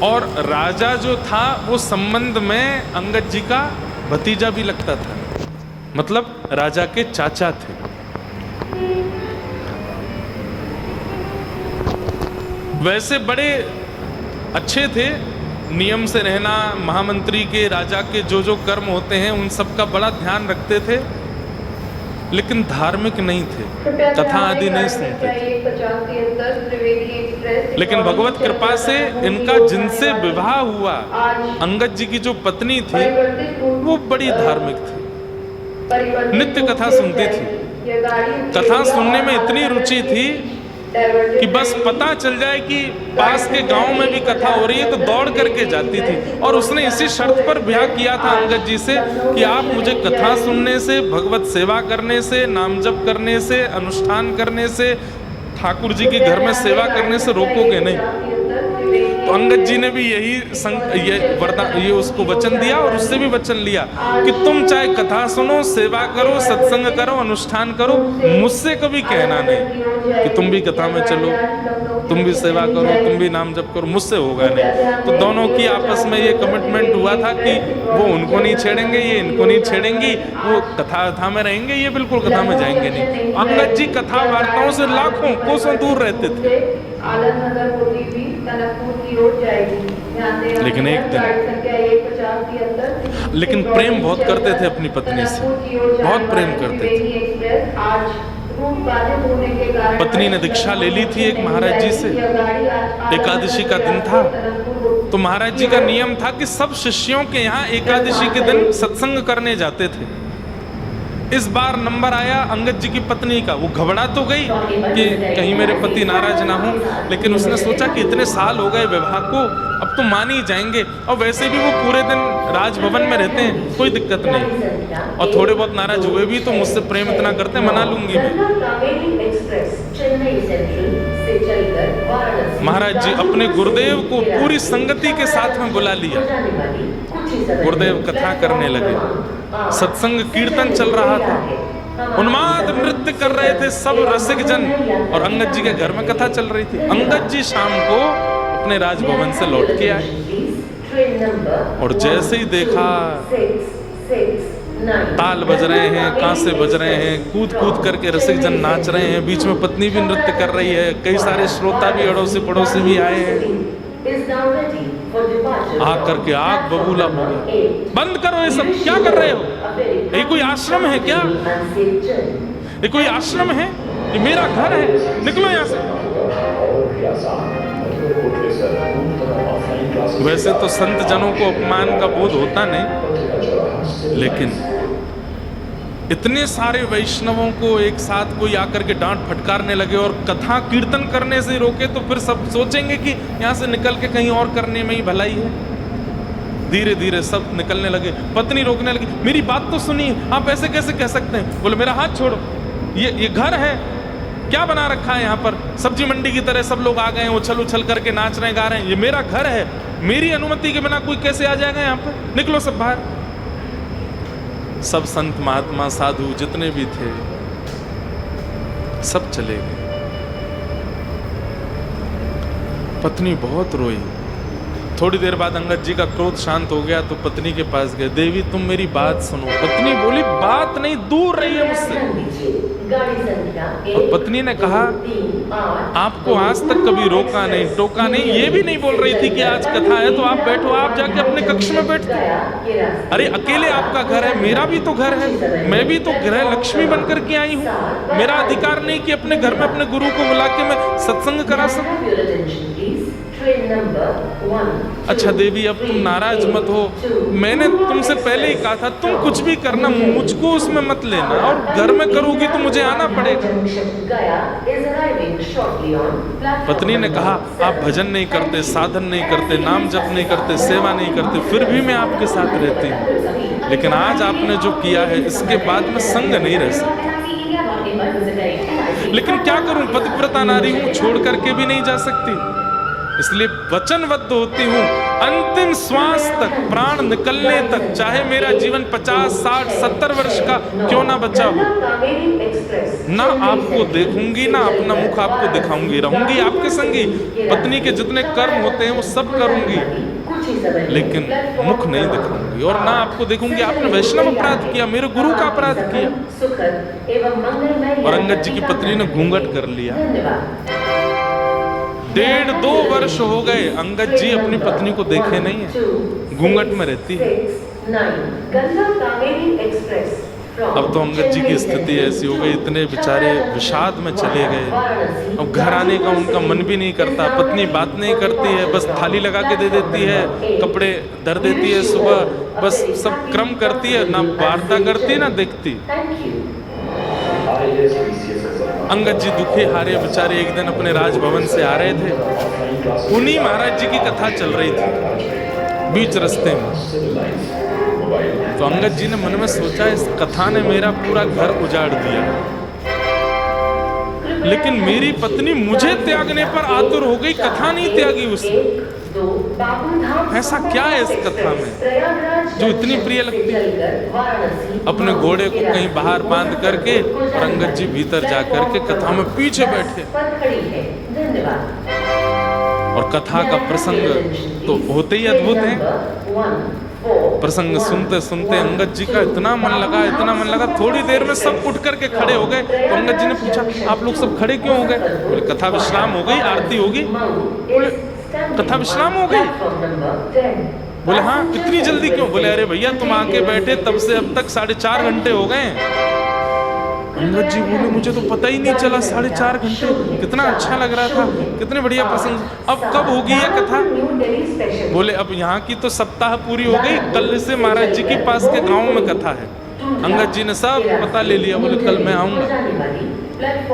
और राजा जो था वो संबंध में अंगद जी का भतीजा भी लगता था, मतलब राजा के चाचा थे। वैसे बड़े अच्छे थे, नियम से रहना, महामंत्री के, राजा के जो जो कर्म होते हैं उन सब का बड़ा ध्यान रखते थे, लेकिन धार्मिक नहीं थे, कथा आदि नहीं सुनते थे। लेकिन भगवत कृपा से इनका जिनसे विवाह हुआ, अंगद जी की जो पत्नी थी वो बड़ी धार्मिक थी, नित्य कथा सुनती थी। कथा सुनने में इतनी रुचि थी कि बस पता चल जाए कि पास के गांव में भी कथा हो रही है तो दौड़ करके जाती थी। और उसने इसी शर्त पर ब्याह किया था अंगद जी से कि आप मुझे कथा सुनने से, भगवत सेवा करने से, नाम जप करने से, अनुष्ठान करने से, ठाकुर जी के घर में सेवा करने से रोकोगे नहीं। तो अंगद जी ने भी ये उसको वचन दिया और उससे भी वचन लिया कि तुम चाहे कथा सुनो, सेवा करो, सत्संग करो, अनुष्ठान करो, मुझसे कभी कहना नहीं कि तुम भी कथा में चलो, तुम भी सेवा करो, तुम भी नाम जप करो, मुझसे होगा नहीं। तो दोनों की आपस में ये कमिटमेंट हुआ था कि वो उनको नहीं छेड़ेंगे, ये इनको नहीं छेड़ेंगी, वो कथा में रहेंगे, ये बिल्कुल कथा में जाएंगे नहीं। अंगद जी कथा वार्ताओं से लाखों कोसों दूर रहते थे। लेकिन एक दिन, लेकिन प्रेम बहुत करते थे अपनी पत्नी से, बहुत प्रेम करते थे। पत्नी ने दीक्षा ले ली थी एक महाराज जी से, एकादशी का दिन था, तो महाराज जी का नियम था कि सब शिष्यों के यहाँ एकादशी के दिन सत्संग करने जाते थे। इस बार नंबर आया अंगद जी की पत्नी का। वो घबरा तो गई कि कहीं मेरे पति नाराज ना हो, लेकिन उसने सोचा कि इतने साल हो गए विवाह को, अब तो मान ही जाएंगे, और वैसे भी वो पूरे दिन राजभवन में रहते हैं, कोई दिक्कत नहीं, और थोड़े बहुत नाराज हुए भी तो मुझसे प्रेम इतना करते, मना लूंगी मैं। महाराज जी अपने गुरुदेव को पूरी संगति के साथ में बुला लिया। गुरुदेव कथा करने लगे, सत्संग कीर्तन चल रहा था, उन्माद नृत्य कर रहे थे सब रसिक जन, और अंगद जी के घर में कथा चल रही थी। अंगद जी शाम को अपने राजभवन से लौट के आए और जैसे ही देखा ताल बज रहे हैं, कांसे बज रहे हैं, कूद कूद करके रसिक जन नाच रहे हैं, बीच में पत्नी भी नृत्य कर रही है, कई सारे श्रोता भी, अड़ोसी पड़ोसी भी आए हैं। आग करके आग बबूला हो गया, बंद करो ये सब, क्या कर रहे हो? ये कोई आश्रम है क्या? ये कोई आश्रम है? ये मेरा घर है, निकलो यहाँ से। वैसे तो संत जनों को अपमान का बोध होता नहीं, लेकिन इतने सारे वैष्णवों को एक साथ कोई आकर के डांट फटकारने लगे और कथा कीर्तन करने से रोके तो फिर सब सोचेंगे कि यहाँ से निकल के कहीं और करने में ही भलाई है। धीरे धीरे सब निकलने लगे, पत्नी रोकने लगी, मेरी बात तो सुनिए, आप ऐसे कैसे कह सकते हैं? बोले मेरा हाथ छोड़ो, ये घर है, क्या बना रखा है यहाँ पर? सब्जी मंडी की तरह सब लोग आ गए हैं, उछल उछल करके नाच रहे गा रहे हैं, ये मेरा घर है, मेरी अनुमति के बिना कोई कैसे आ जाएगा यहाँ पर? निकलो सब बाहर। सब संत महात्मा साधु जितने भी थे सब चले गए। पत्नी बहुत रोई। थोड़ी देर बाद अंगद जी का क्रोध शांत हो गया तो पत्नी के पास गए, देवी तुम मेरी बात सुनो। पत्नी बोली बात नहीं, दूर रहिए मुझसे। और पत्नी ने कहा आपको आज तक कभी रोका नहीं, टोका नहीं, ये भी नहीं बोल रही थी कि आज कथा है तो आप बैठो, आप जाके अपने कक्ष में बैठते। अरे अकेले आपका घर है, मेरा भी तो घर है, मैं भी तो गृह लक्ष्मी बनकर के आई हूँ, मेरा अधिकार नहीं कि अपने घर में अपने गुरु को बुला के मैं सत्संग करा सकूं? अच्छा देवी अब तुम नाराज मत हो, मैंने तुमसे पहले ही कहा था तुम कुछ भी करना मुझको उसमें मत लेना, और घर में करोगी तो मुझे आना पड़ेगा। पत्नी ने कहा आप भजन नहीं करते, साधन नहीं करते, नाम जप नहीं करते, सेवा नहीं करते, फिर भी मैं आपके साथ रहती हूँ, लेकिन आज आपने जो किया है इसके बाद मैं संग नहीं रह सकती। लेकिन क्या करूं, पतिव्रता नारी हूं, छोड़ करके भी नहीं जा सकती। इसलिए वचनबद्ध होती हूँ अंतिम श्वास तक, प्राण निकलने तक, चाहे मेरा जीवन 50, 60, 70 वर्ष का क्यों ना बचा हो, ना आपको देखूंगी, ना अपना मुख आपको दिखाऊंगी, रहूंगी आपके संगी। पत्नी के जितने कर्म होते हैं वो सब करूंगी, लेकिन मुख नहीं दिखाऊंगी, और ना आपको देखूंगी आपने वैष्णव अपराध किया, मेरे गुरु का अपराध किया। और अंगद जी की पत्नी ने घूंघट कर लिया। 1.5-2 वर्ष हो गए अंगद जी अपनी पत्नी को देखे नहीं है, घूंघट में रहती है। अब तो अंगद जी की स्थिति ऐसी हो गई, इतने बेचारे विषाद में चले गए। अब घर आने का उनका मन भी नहीं करता, पत्नी बात नहीं करती है, बस थाली लगा के दे देती है, कपड़े धर देती है सुबह, बस सब क्रम करती है, ना वार्ता करती ना देखती। अंगद जी दुखी हारे बेचारे एक दिन अपने राजभवन से आ रहे थे, उन्हीं महाराज जी की कथा चल रही थी बीच रास्ते में। तो अंगद जी ने मन में सोचा इस कथा ने मेरा पूरा घर उजाड़ दिया, लेकिन मेरी पत्नी मुझे त्यागने पर आतुर हो गई, कथा नहीं त्यागी उसने। ऐसा क्या है इस कथा में जो इतनी प्रिय लगती है? अपने घोड़े को कहीं बाहर बांध करके और अंगद जी भीतर जा करके कथा में पीछे बैठे, और कथा का प्रसंग तो होते ही अद्भुत है। प्रसंग सुनते सुनते अंगद जी का इतना मन लगा, इतना मन लगा, थोड़ी देर में सब उठ करके खड़े हो गए। तो अंगद जी ने पूछा आप लोग सब खड़े क्यों हो गए? बोले कथा विश्राम हो गई, आरती होगी। बोले कथा विश्राम हो गई? बोले हाँ, इतनी जल्दी क्यों? बोले अरे भैया तुम आके बैठे तब से अब तक 4.5 घंटे हो गए। अंगद जी बोले मुझे तो पता ही नहीं चला, 4.5 घंटे, कितना अच्छा लग रहा था, कितने बढ़िया प्रसंग, अब कब होगी ये कथा? बोले अब यहाँ की तो सप्ताह पूरी हो गई, कल से महाराज जी के पास के गांव में कथा है। अंगद जी ने सब पता ले लिया, बोले कल मैं आऊंगा।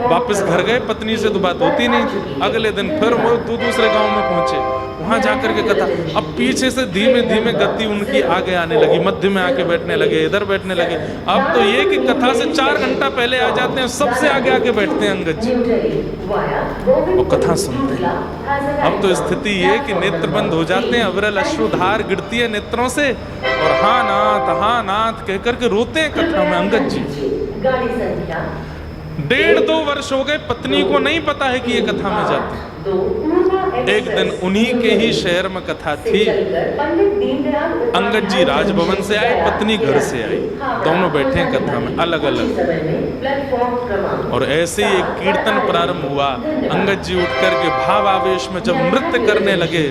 वापस घर गए, पत्नी से तो बात होती नहीं थी। अगले दिन फिर वो दूसरे गांव में पहुंचे, वहां जाकर के कथा। अब पीछे से धीमे धीमे गति उनकी आगे आने लगी, मध्य में आके बैठने लगे, इधर बैठने लगे। अब तो ये कि कथा से 4 घंटा पहले आ जाते हैं, सबसे आगे आके बैठते हैं अंगद जी, वो कथा सुनते हैं। अब तो स्थिति ये कि नेत्र बंद हो जाते हैं, अविरल अश्रुधार गिरती है नेत्रों से, और हाँ नाथ कह करके रोते हैं कथा में अंगद जी। 1.5-2 वर्ष हो गए, पत्नी को नहीं पता है कि ये कथा में जाती। एक दिन उन्हीं के ही शहर में कथा थी। अंगद जी राजभवन से आए, पत्नी घर से आई, दोनों बैठे हैं कथा में अलग अलग। और ऐसे ही एक कीर्तन प्रारंभ हुआ। अंगद जी उठ करके भाव आवेश में जब नृत्य करने लगे,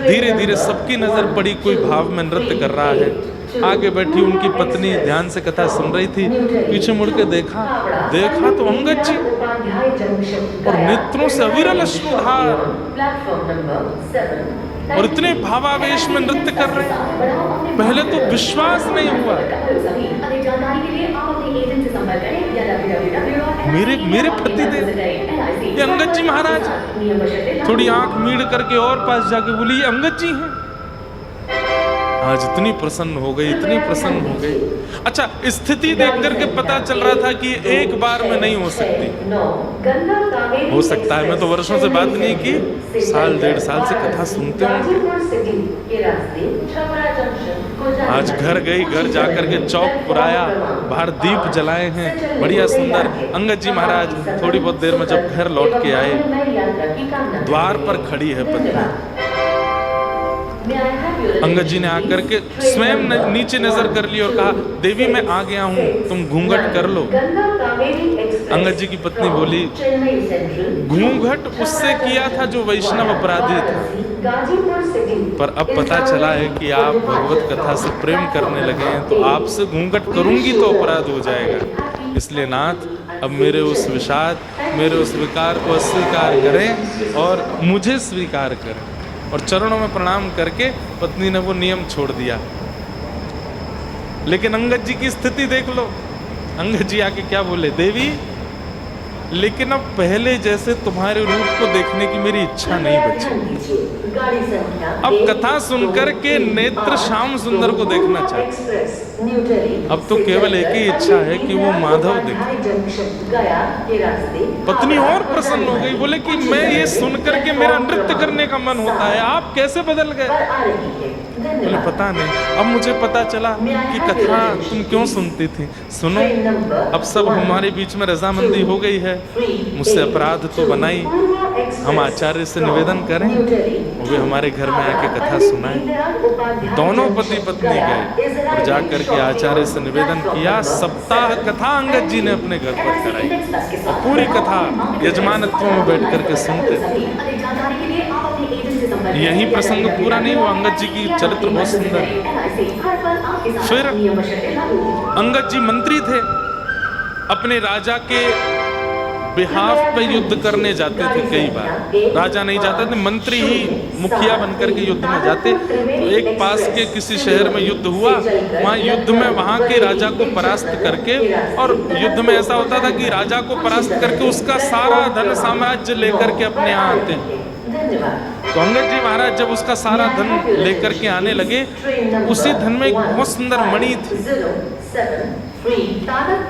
धीरे धीरे सबकी नजर पड़ी कोई भाव में नृत्य कर रहा है। आगे बैठी उनकी पत्नी ध्यान से कथा सुन रही थी, पीछे मुड़ के देखा तो अंगद जी, और नेत्रों से अविरल अश्रुधार, और इतने भावावेश में नृत्य कर रहे। पहले तो विश्वास नहीं हुआ। मेरे पतिदेव ये अंगद जी महाराज। थोड़ी आंख मीड़ करके और पास जाके बोली ये अंगद जी हैं। आज इतनी प्रसन्न हो गई, इतनी प्रसन्न हो गई। अच्छा, स्थिति देख करके पता चल रहा था कि एक बार में नहीं हो सकती। हो सकता है, मैं तो वर्षों से बात नहीं की, 1.5 साल से कथा सुनते होंगे। आज घर गई, घर जाकर के चौक पुराया, बाहर दीप जलाए हैं, बढ़िया सुंदर। अंगद जी महाराज थोड़ी बहुत देर में जब घर लौट के आए, द्वार पर खड़ी है पत्नी। अंगद जी ने आकर के स्वयं नीचे नजर कर ली और कहा देवी मैं आ गया हूँ, तुम घूंघट कर लो। अंगद जी की पत्नी बोली घूंघट उससे किया था जो वैष्णव अपराधी था, पर अब पता चला है कि आप भगवत कथा से प्रेम करने लगे हैं, तो आपसे घूंघट करूंगी तो अपराध हो जाएगा। इसलिए नाथ अब मेरे उस विषाद, मेरे उस विकार को अस्वीकार करें और मुझे स्वीकार करें। और चरणों में प्रणाम करके पत्नी ने वो नियम छोड़ दिया। लेकिन अंगद जी की स्थिति देख लो। अंगद जी आके क्या बोले, देवी लेकिन अब पहले जैसे तुम्हारे रूप को देखने की मेरी इच्छा नहीं बची। अब कथा सुनकर के नेत्र श्याम सुंदर को देखना चाहते। अब तो केवल एक ही इच्छा है कि वो माधव देखे। पत्नी और प्रसन्न हो गई, बोले कि मैं ये सुन करके मेरा नृत्य करने का मन होता है, आप कैसे बदल गए? बोले पता नहीं, अब मुझे पता चला कि कथा तुम क्यों सुनती थी। सुनो, अब सब हमारे बीच में रजामंदी हो गई है, मुझसे अपराध तो बनाई, हम आचार्य से निवेदन करें वे हमारे घर में आके कथा सुनाए। दोनों पति पत्नी गए और जा करके आचार्य से निवेदन किया। सप्ताह कथा अंगद जी ने अपने घर पर कराई और पूरी कथा यजमानत्व में बैठ करके सुनते थे। यही प्रसंग पूरा नहीं हुआ, अंगद जी की चरित्र बहुत सुंदर है। फिर अंगद जी मंत्री थे, अपने राजा के बिहाफ पे युद्ध करने जाते थे। कई बार राजा नहीं जाते थे, मंत्री ही मुखिया बनकर के युद्ध में जाते। तो एक पास के किसी शहर में युद्ध हुआ, वहाँ युद्ध में वहाँ के राजा को परास्त करके, और युद्ध में ऐसा होता था कि राजा को परास्त करके उसका सारा धन साम्राज्य लेकर के अपने यहाँ आते हैं। तो अंगद जी महाराज जब उसका सारा धन लेकर के आने लगे, उसी धन में एक बहुत सुंदर मणि थी।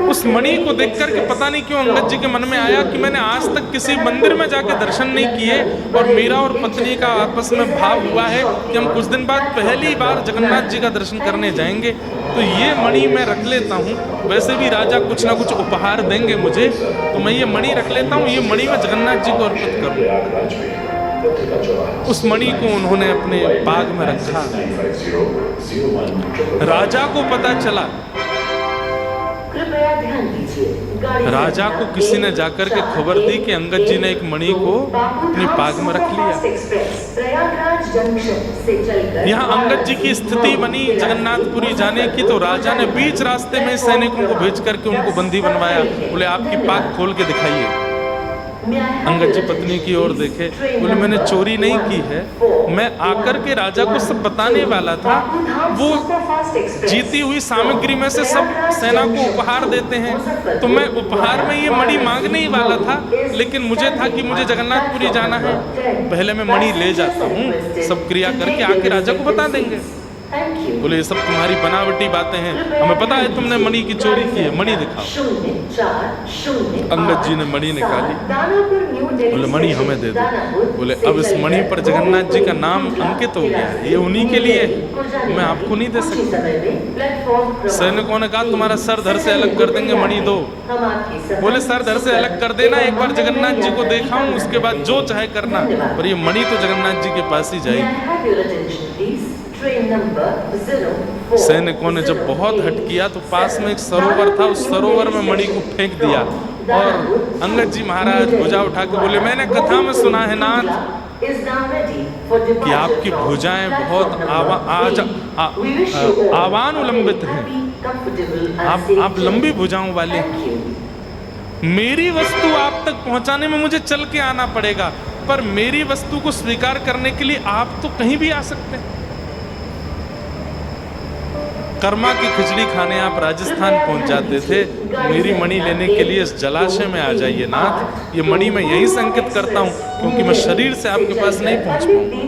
उस मणि को देख करके पता नहीं क्यों अंगद जी के मन में आया कि मैंने आज तक किसी मंदिर में जाके दर्शन नहीं किए, और मेरा और पत्नी का आपस में भाव हुआ है कि हम कुछ दिन बाद पहली बार जगन्नाथ जी का दर्शन करने जाएंगे, तो ये मणि मैं रख लेता हूँ। वैसे भी राजा कुछ ना कुछ उपहार देंगे मुझे, तो मैं ये मणि रख लेता हूँ, ये मणि मैं जगन्नाथ जी को अर्पित करूँ। उस मणि को उन्होंने अपने बाग में रखा। राजा को पता चला, राजा को किसी ने जाकर के खबर दी कि अंगद जी ने एक मणि को अपने बाग में रख लिया। यहाँ अंगद जी की स्थिति बनी जगन्नाथपुरी जाने की, तो राजा ने बीच रास्ते में सैनिकों को भेज करके उनको बंदी बनवाया। बोले आपकी पाग खोल के दिखाइए। अंगद जी पत्नी की ओर देखे, बोले मैंने चोरी नहीं की है, मैं आकर के राजा को सब बताने वाला था। वो जीती हुई सामग्री में से सब सेना को उपहार देते हैं, तो मैं उपहार में ये मणि मांगने ही वाला था, लेकिन मुझे था कि मुझे जगन्नाथपुरी जाना है, पहले मैं मणि ले जाता हूँ, सब क्रिया करके आके राजा को बता देंगे। बोले ये सब तुम्हारी बनावटी बातें हैं, हमें पता है तुमने मणि की चोरी की है, मणि दिखाओ। अंगद जी ने मणि निकाली, बोले मणि हमें दे दो। बोले अब इस मणि पर जगन्नाथ जी का नाम अंकित हो गया, ये उन्हीं के लिए, मैं आपको नहीं दे सकता। सैनिकों ने कहा तुम्हारा सर धड़ से अलग कर देंगे, मणि दो। बोले सर धड़ से अलग कर देना, एक बार जगन्नाथ जी को दिखाऊं, उसके बाद जो चाहे करना, पर ये मणि तो जगन्नाथ जी के पास ही जाएगी। सैनिकों ने जब बहुत हट किया तो पास में एक सरोवर था, उस सरोवर में मणि को फेंक दिया, और अंगद जी महाराज भुजा उठा के बोले मैंने कथा में सुना है नाथ कि आपकी भुजाएं बहुत आवानुलंबित हैं, आप लंबी भुजाओं वाले हैं। मेरी वस्तु आप तक पहुंचाने में मुझे चल के आना पड़ेगा, पर मेरी वस्तु को स्वीकार करने के लिए आप तो कहीं भी आ सकते हैं। कर्मा की खिचड़ी खाने आप राजस्थान पहुंच जाते थे, मेरी मणि लेने के लिए इस जलाशय में आ जाइए नाथ, ये मणि मैं यही संकेत करता हूँ, क्योंकि मैं शरीर से आपके पास नहीं पहुंच पाऊंगा।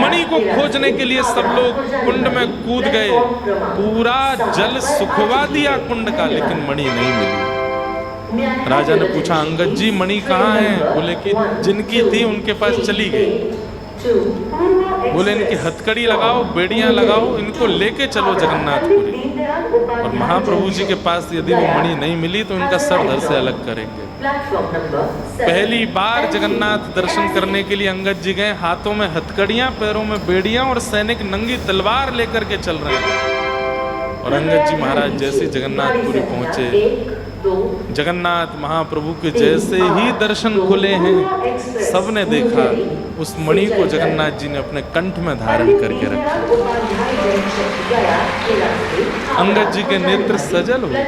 मणि को खोजने के लिए सब लोग कुंड में कूद गए, पूरा जल सुखवा दिया कुंड का, लेकिन मणि नहीं मिली। राजा ने पूछा अंगद जी मणि कहाँ है? बोले कि जिनकी थी उनके पास चली गई। बोले इनकी हथकड़ी लगाओ, बेड़ियां लगाओ, इनको लेके चलो जगन्नाथपुरी, और महाप्रभु जी के पास यदि वो मणि नहीं मिली तो इनका सर धड़ से अलग करेंगे। पहली बार जगन्नाथ दर्शन करने के लिए अंगद जी गए, हाथों में हथकड़ियां, पैरों में बेड़ियां, और सैनिक नंगी तलवार लेकर के चल रहे हैं। और अंगद जी महाराज जैसे जगन्नाथपुरी पहुंचे, जगन्नाथ महाप्रभु के जैसे ही दर्शन खुले हैं, सबने देखा उस मणि को जगन्नाथ जी ने अपने कंठ में धारण करके रखा। अंगद जी के नेत्र सजल हुए।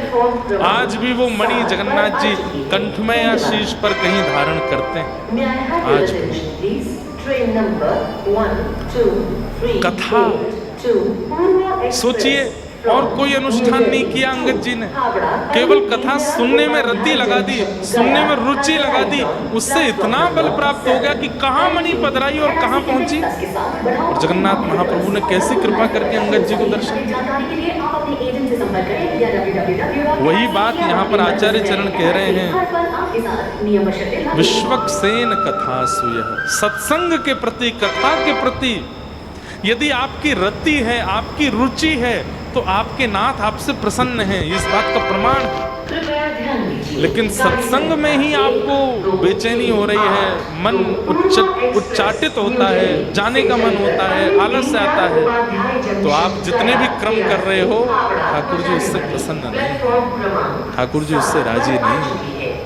आज भी वो मणि जगन्नाथ जी कंठ में या शीश पर कहीं धारण करते हैं। आज कथा सोचिए, और कोई अनुष्ठान नहीं किया अंगद जी ने, केवल कथा सुनने में रत्ती लगा दी, सुनने में रुचि लगा दी, उससे इतना बल प्राप्त हो गया कि कहाँ मणि पधराई और कहाँ पहुंची। और जगन्नाथ महाप्रभु ने कैसी कृपा करके अंगद जी को दर्शन दिया। वही बात यहाँ पर आचार्य चरण कह रहे हैं, विश्वक्सेन कथा सुयः, सत्संग के प्रति, कथा के प्रति यदि आपकी रति है, आपकी रुचि है, तो आपके नाथ आपसे प्रसन्न हैं, इस बात का प्रमाण है। लेकिन सत्संग में ही आपको बेचैनी हो रही है, मन उच्चाटित होता है, जाने का मन होता है, आलस आता है, तो आप जितने भी क्रम कर रहे हो, ठाकुर जी उससे प्रसन्न नहीं, ठाकुर जी उससे राजी नहीं।